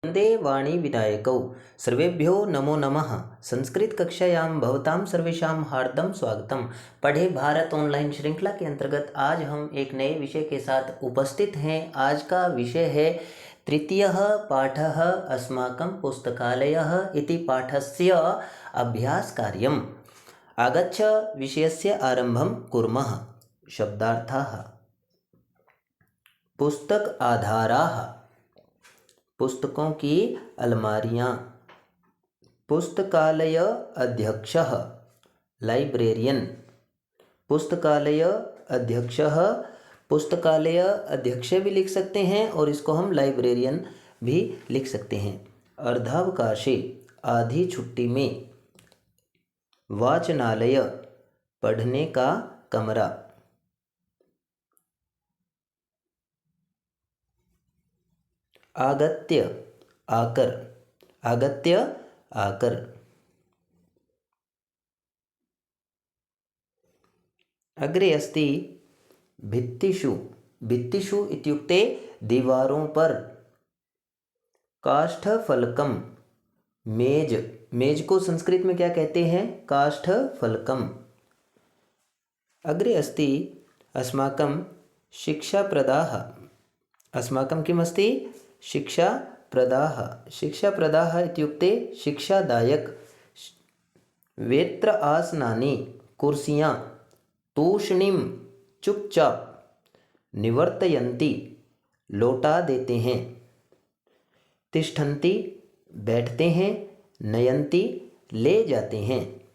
वन्दे वाणी विनायकौ सर्वेभ्यो नमो नमः। संस्कृत कक्षायां भवतां सर्वेषां हार्दं स्वागतम। पढ़े भारत ऑनलाइन श्रृंखला के अंतर्गत आज हम एक नए विषय के साथ उपस्थित हैं। आज का विषय है तृतीयः पाठः अस्माकं पुस्तकालयः इति पाठस्य अभ्यासकार्यम्। आगच्छ विषयस्य आरम्भं कुर्मः। शब्दार्थाः। पुस्तक आधाराः, पुस्तकों की अलमारियाँ। पुस्तकालय अध्यक्षः, लाइब्रेरियन। पुस्तकालय अध्यक्षः, पुस्तकालय अध्यक्ष भी लिख सकते हैं और इसको हम लाइब्रेरियन भी लिख सकते हैं। अर्धावकाशे, आधी छुट्टी में। वाचनालय, पढ़ने का कमरा। आगत्य, आकर, आगत्य आकर। अग्रे अस्ति भित्तिषु, भित्तिषु इत्युक्ते दीवारों पर। काष्ठफलकम, मेज, मेज को संस्कृत में क्या कहते हैं? काष्ठफलकम। अग्रे अस्ति अस्माकं शिक्षाप्रदाः, अस्माकं किम् अस्ति? शिक्षाप्रदाः, शिक्षाप्रदाः इत्युक्ते शिक्षादायक। वेत्र आसनानि, कुर्सियाँ। तूष्णीं, चुपचाप। निवर्तयन्ति, लौटा देते हैं। तिष्ठन्ति, बैठते हैं। नयन्ति, ले जाते हैं।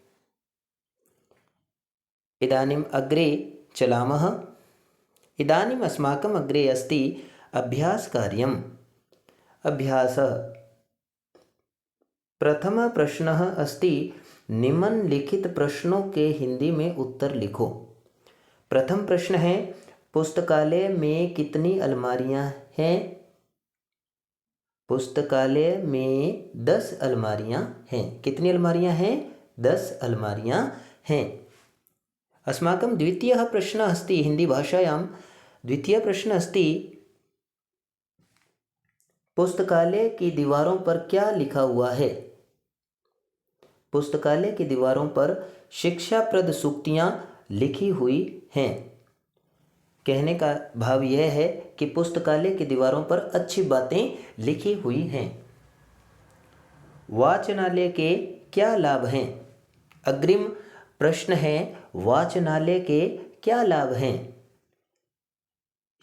इदानीम् अग्रे चलामः। इदानीम् अस्माकम् अग्रे अस्ति अभ्यासकार्यम्। अभ्यासः। प्रथमः प्रश्नः अस्ति निम्नलिखित प्रश्नों के हिंदी में उत्तर लिखो। प्रथम प्रश्न है पुस्तकालय में कितनी अलमारियां हैं? पुस्तकालय में 10 अलमारियां हैं। कितनी अलमारियां हैं? 10 अलमारियां हैं। अस्माकं द्वितीयः प्रश्नः अस्ति हिंदी भाषायां। द्वितीयः प्रश्नः अस्ति पुस्तकालय की दीवारों पर क्या लिखा हुआ है? पुस्तकालय की दीवारों पर शिक्षाप्रद सूक्तियाँ लिखी हुई हैं। कहने का भाव यह है कि पुस्तकालय की दीवारों पर अच्छी बातें लिखी हुई हैं। वाचनालय के क्या लाभ हैं? अग्रिम प्रश्न है वाचनालय के क्या लाभ हैं?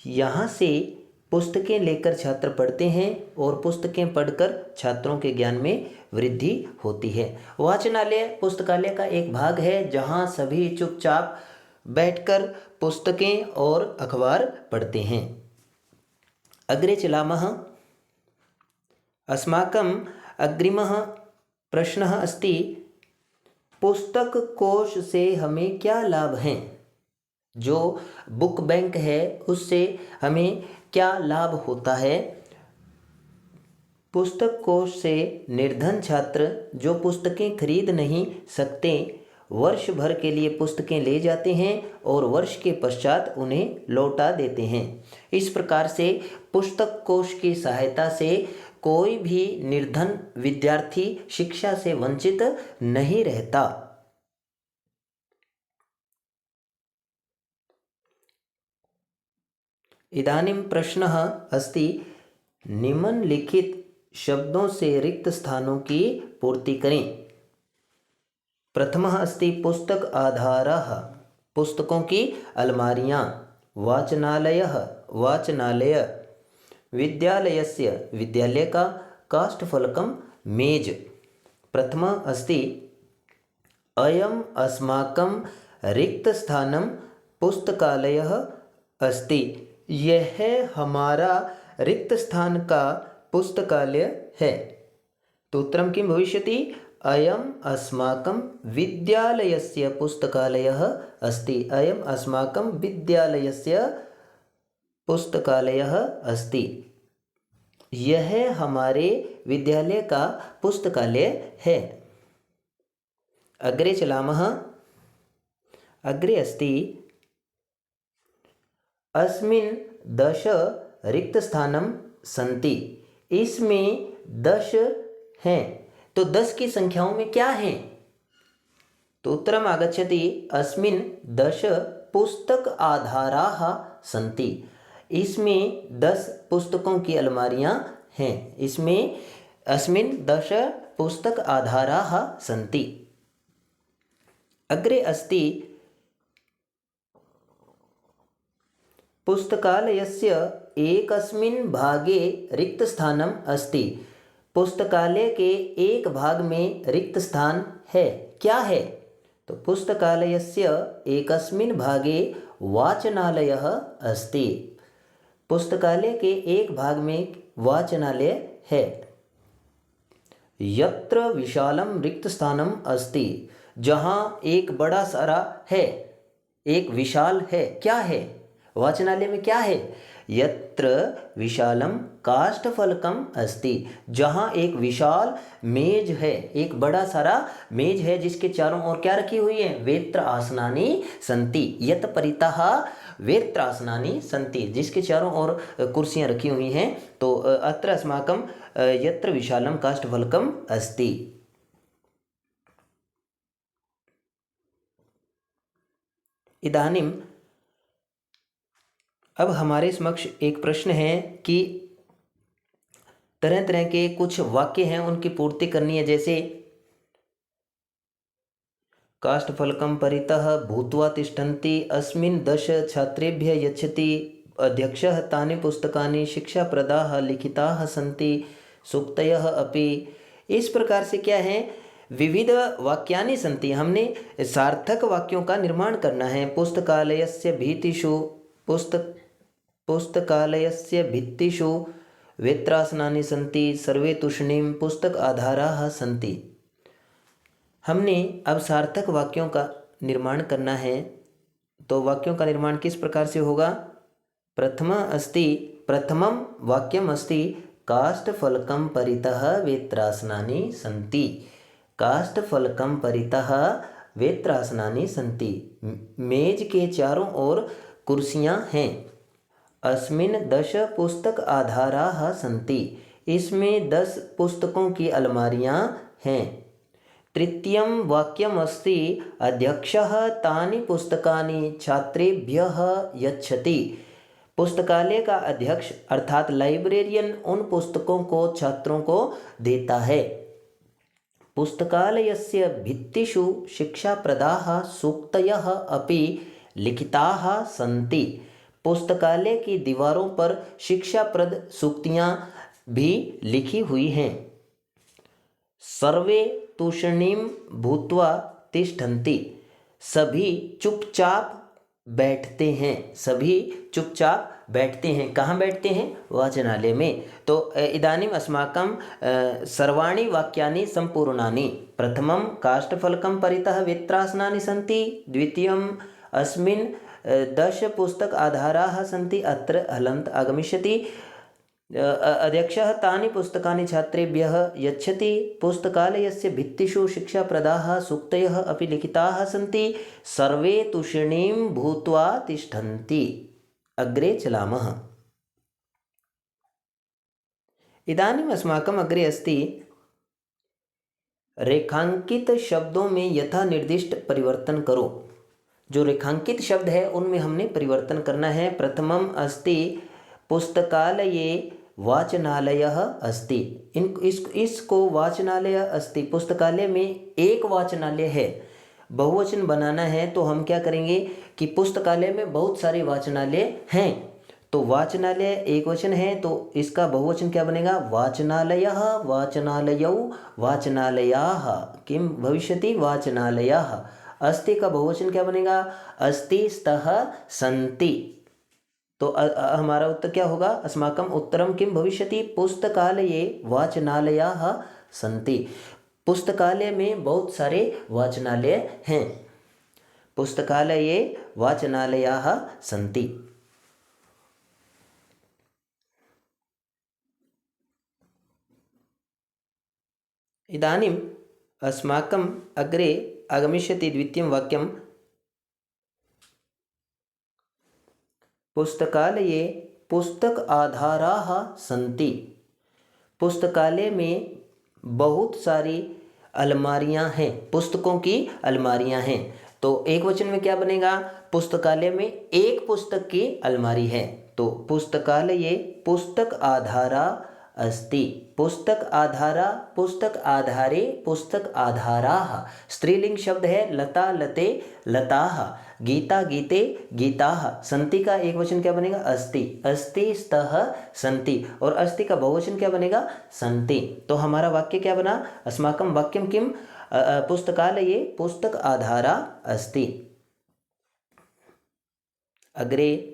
यहाँ से पुस्तकें लेकर छात्र पढ़ते हैं और पुस्तकें पढ़कर छात्रों के ज्ञान में वृद्धि होती है। वाचनालय पुस्तकालय का एक भाग है जहाँ सभी चुपचाप बैठकर पुस्तकें और अखबार पढ़ते हैं। अग्रे चलामः। अस्माकम् अग्रिमः प्रश्नः अस्ति पुस्तक कोश से हमें क्या लाभ हैं? जो बुक बैंक है उससे हमें क्या लाभ होता है? पुस्तक कोश से निर्धन छात्र जो पुस्तकें खरीद नहीं सकते वर्ष भर के लिए पुस्तकें ले जाते हैं और वर्ष के पश्चात उन्हें लौटा देते हैं। इस प्रकार से पुस्तक कोश की सहायता से कोई भी निर्धन विद्यार्थी शिक्षा से वंचित नहीं रहता। इदानीं प्रश्नः अस्ति निम्नलिखित शब्दों से रिक्त स्थानों की पूर्ति करें। प्रथमः अस्ति पुस्तक आधारः, पुस्तकों की अलमारियाँ। वाचनालयः, वाचनालय। विद्यालयस्य, विद्यालय का। काष्ठफलकं, मेज। प्रथमः अस्ति अयम् अस्माकं रिक्तस्थानं पुस्तकालयः अस्ति। यह हमारा रिक्त स्थान का पुस्तकालय है। तो उत्तरं किं भविष्यति? अयम् अस्माकं विद्यालयस्य पुस्तकालयः अस्ति। अयम् अस्माकं विद्यालयस्य पुस्तकालयः अस्ति। यह हमारे विद्यालय का पुस्तकालय है। अग्रे चलामः। अग्रे अस्ति अस्मिन् 10 रिक्तस्थानं सन्ति। इसमें 10 हैं। तो 10 की संख्याओं में क्या हैं? तो उत्तरम आगच्छति अस्मिन् 10 पुस्तक आधाराः सन्ति। इसमें 10 पुस्तकों की अलमारियां हैं। इसमें अस्मिन् 10 पुस्तक आधाराः सन्ति। अग्रे अस्ति पुस्तकालयस्य एकस्मिन् भागे रिक्तस्थानम् अस्ति। पुस्तकालय के एक भाग में रिक्त स्थान है। क्या है? तो पुस्तकालयस्य एकस्मिन् भागे वाचनालयः अस्ति। पुस्तकालय के एक भाग में वाचनालय है। यत्र विशालं रिक्त स्थानम् अस्ति। जहाँ एक बड़ा सारा है, एक विशाल है। क्या है? वाचनालय में क्या है? यत्र विशालम काष्ठफलकम अस्ति। जहाँ एक विशाल मेज है, एक बड़ा सारा मेज है जिसके चारों ओर क्या रखी हुई है? वेत्र आसनानि सन्ति। यत परितः वेत्र आसनानि सन्ति, जिसके चारों ओर कुर्सियाँ रखी हुई हैं। तो अत्र अस्माकं यत्र विशालम काष्ठफलकम अस्ति। इदानीं अब हमारे समक्ष एक प्रश्न है कि तरह तरह के कुछ वाक्य हैं, उनकी पूर्ति करनी है। जैसे काष्ठफलकं परितः भूत्वा तिष्ठन्ति अस्मिन् 10 छात्रेभ्यः यच्छति अध्यक्षः तानि पुस्तकानि शिक्षाप्रदाः लिखिताः सन्ति सूक्तयः अपि। इस प्रकार से क्या है? विविध वाक्यानि सन्ति। हमने सार्थक वाक्यों का निर्माण करना है। पुस्तकालयस्य भित्तिषु पुस्तकालयस्य भित्तिषु वेत्रासनानि सन्ति सर्वे तूष्णीं पुस्तक आधाराः सन्ति। हमने अब सार्थक वाक्यों का निर्माण करना है। तो वाक्यों का निर्माण किस प्रकार से होगा? प्रथमं वाक्यम अस्ति काष्ठफलकं परितः वेत्रासनानि सन्ति। काष्ठफलकं परितः वेत्रासनानि सन्ति। मेज के चारों ओर कुर्सियाँ हैं। अस्मिन् 10 पुस्तक आधाराः सन्ति। इसमें 10 पुस्तकों की अलमारियाँ हैं। तृतीयं वाक्यम अस्ति अध्यक्षः तानि पुस्तकानि छात्रेभ्यः यच्छति। पुस्तकालय का अध्यक्ष अर्थात लाइब्रेरियन उन पुस्तकों को छात्रों को देता है। पुस्तकालयस्य भित्तिषु शिक्षाप्रदाः सूक्तयः अपि लिखिताः सन्ति। पुस्तकालय की दीवारों पर शिक्षाप्रद सूक्तियाँ भी लिखी हुई हैं। सर्वे तूष्णीं भूत्वा तिष्ठन्ति। सभी चुपचाप बैठते हैं। सभी चुपचाप बैठते हैं। कहाँ बैठते हैं? वाचनालय में। तो इदानीम् अस्माकं सर्वाणि वाक्यानि सम्पूर्णानि। प्रथमं काष्ठफलकं परितः वेत्रासनानि सन्ति। द्वितीयम् अस्मिन् 10 पुस्तक आधाराः सन्ति। अत्र हलन्त आगमिष्यति। अध्यक्षः तानि पुस्तकानि छात्रेभ्यः यच्छति। पुस्तकालयस्य भित्तिषु शिक्षाप्रदाः सूक्तयः अपि लिखिताः सन्ति। सर्वे तूष्णीं भूत्वा तिष्ठन्ति। अग्रे चलामः। इदानीम् अस्माकम् अग्रे अस्ति रेखांकित शब्दों में यथा निर्दिष्ट परिवर्तन करो। जो रेखांकित शब्द है उनमें हमने परिवर्तन करना है। प्रथमम अस्ति पुस्तकालये वाचनालयः अस्ति। इसको वाचनालय अस्ति। पुस्तकालय में एक वाचनालय है। बहुवचन बनाना है तो हम क्या करेंगे कि पुस्तकालय में बहुत सारे वाचनालय हैं। तो वाचनालय एक वचन है तो इसका बहुवचन क्या बनेगा? वाचनालयः, वाचनालयौ, वाचनालयाः। किम भविष्यति? वाचनालयाः। अस्ति का बहुवचन क्या बनेगा? अस्ति, स्तः, सन्ति। तो हमारा उत्तर क्या होगा? अस्माकम् उत्तरं किं भविष्यति? पुस्तकालये वाचनालयाः सन्ति। पुस्तकालय में बहुत सारे वाचनालय हैं। पुस्तकालये वाचनालयाः सन्ति। इदानीम् अस्माकम् अग्रे आगमिष्यति द्वितीयं वाक्यं पुस्तकालये पुस्तक आधाराः सन्ति। पुस्तकालय में बहुत सारी अलमारियां हैं, पुस्तकों की अलमारियां हैं। तो एक वचन में क्या बनेगा? पुस्तकालय में एक पुस्तक की अलमारी है। तो पुस्तकालये पुस्तक आधारा अस्ति। पुस्तक आधारा, पुस्तक आधारे, पुस्तक आधाराः। स्त्रीलिंग शब्द है लता लते लताः, गीता गीते गीताः। संति का एक वचन क्या बनेगा? अस्ति। अस्ति स्तः संति। और अस्ति का बहुवचन क्या बनेगा? संति। तो हमारा वाक्य क्या बना? अस्माकं वाक्यं किम? पुस्तकालये पुस्तक आधारा अस्ति। अग्रे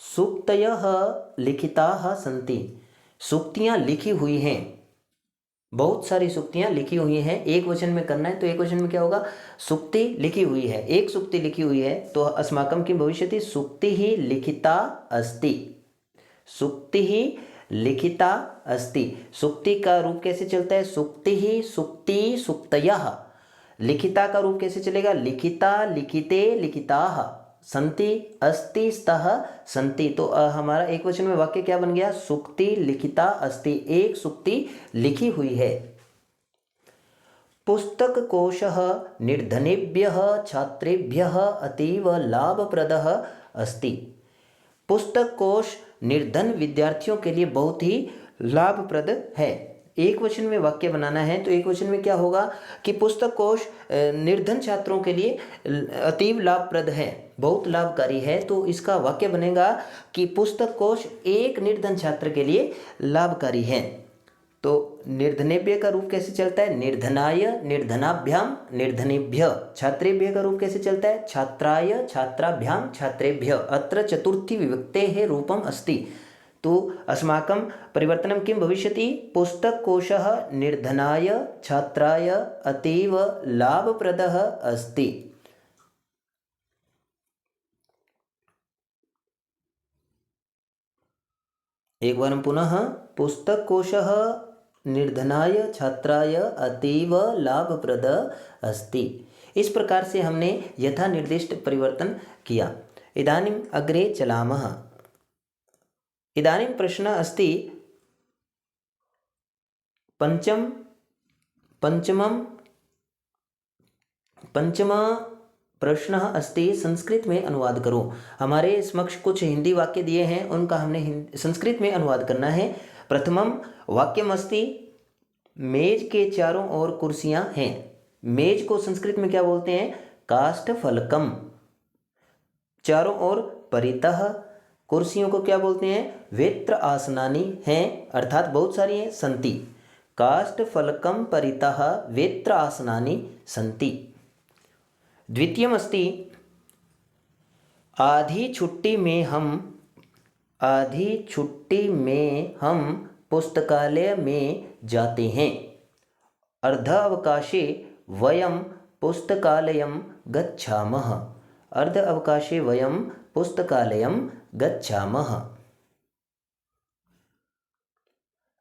सूक्तयः लिखिताः सन्ति। सूक्तियाँ लिखी हुई हैं, बहुत सारी सूक्तियाँ लिखी हुई हैं। एक वचन में करना है तो एक वचन में क्या होगा? सूक्ति लिखी हुई है, एक सूक्ति लिखी हुई है। तो अस्माकं किं भविष्यति? सूक्तिः लिखिता अस्ति। सूक्तिः लिखिता अस्ति। सूक्ति का रूप कैसे चलता है? सूक्तिः, सूक्ति, सूक्तयः। लिखिता का रूप कैसे चलेगा? लिखिता, लिखिते, लिखिताः। संति, अस्ति, स्तः, संति। तो हमारा एक वचन में वाक्य क्या बन गया? सूक्ति लिखिता अस्ति। एक सूक्ति लिखी हुई है। पुस्तक कोशः निर्धनेभ्यः छात्रेभ्यः अतीव लाभप्रदः अस्ति। पुस्तक कोश निर्धन विद्यार्थियों के लिए बहुत ही लाभप्रद है। एक वचन में वाक्य बनाना है तो एक वचन में क्या होगा कि पुस्तक कोश निर्धन छात्रों के लिए अतीव लाभप्रद है, बहुत लाभकारी है। तो इसका वाक्य बनेगा कि पुस्तक कोश एक निर्धन छात्र के लिए लाभकारी है। तो निर्धनेभ्य का रूप कैसे चलता है? निर्धनाय, निर्धनाभ्याम, निर्धनेभ्य। छात्रेभ्य का रूप कैसे चलता है? छात्राय, छात्राभ्याम, छात्रेभ्य। अत्र चतुर्थी विभक्तेः रूपम अस्ति। तो अस्माकं परिवर्तनं किं भविष्यति? पुस्तककोशः निर्धनाय छात्राय अतीव लाभप्रदः अस्ति। एक बार पुनः, पुस्तककोशः निर्धनाय छात्राय अतीव लाभप्रद अस्ति। इस प्रकार से हमने यथा निर्दिष्ट परिवर्तन किया। इदानीम् अग्रे चलामः। इदानीं प्रश्नः अस्ति पंचमः प्रश्नः अस्ति संस्कृत में अनुवाद करो। हमारे समक्ष कुछ हिंदी वाक्य दिए हैं, उनका हमने संस्कृत में अनुवाद करना है। प्रथमं वाक्यम अस्ति मेज के चारों ओर कुर्सियां हैं। मेज को संस्कृत में क्या बोलते हैं? काष्ठफलकम। चारों ओर परितः, कुर्सियों को क्या बोलते हैं? वेत्र आसनानि हैं, अर्थात बहुत सारी हैं, संति। काष्ठफलकम परितः वेत्र आसनानि संति। द्वितीयम् अस्ति आधी छुट्टी में हम पुस्तकालय में जाते हैं। अर्धावकाशे वयं पुस्तकालयं गच्छामः। अर्ध अवकाशे वयं पुस्तकालयं गच्छामः।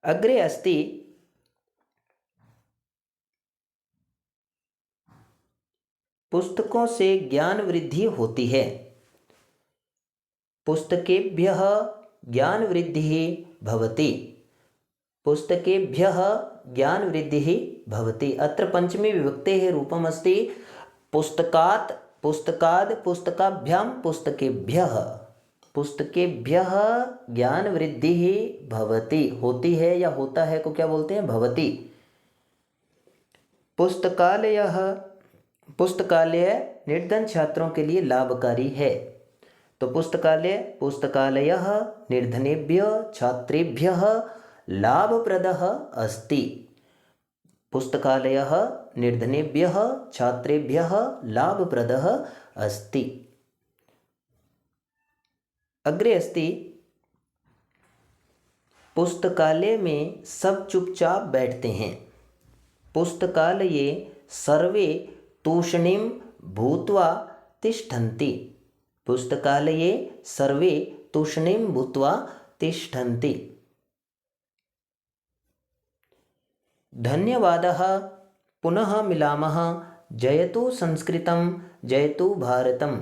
अग्रे अस्ति पुस्तकों से ज्ञान वृद्धि होती है। पुस्तकेभ्यः ज्ञान वृद्धिः भवति। पुस्तकेभ्यः ज्ञान वृद्धिः भवति। अत्र पंचमी विभक्तेः रूपम् अस्ति पुस्तकात्, पुस्तकाद्, पुस्तकाभ्यां, पुस्तकेभ्यः। पुस्तकेभ्यः ज्ञान वृद्धिः भवति। होती है या होता है को क्या बोलते हैं? भवति। पुस्तकालय निर्धन छात्रों के लिए लाभकारी है। तो पुस्तकालयः निर्धनेभ्यः छात्रेभ्यः लाभप्रदः अस्ति। पुस्तकालयः निर्धनेभ्यः छात्रेभ्यः लाभप्रदः अस्ति। अग्रे अस्ति पुस्तकालय में सब चुपचाप बैठते हैं। पुस्तकालये सर्वे तूष्णीं भूत्वा तिष्ठन्ति। पुस्तकालये सर्वे तूष्णीं भूत्वा तिष्ठन्ति। धन्यवादः, पुनः मिलामः। जयतु संस्कृतं, जयतु भारतम्।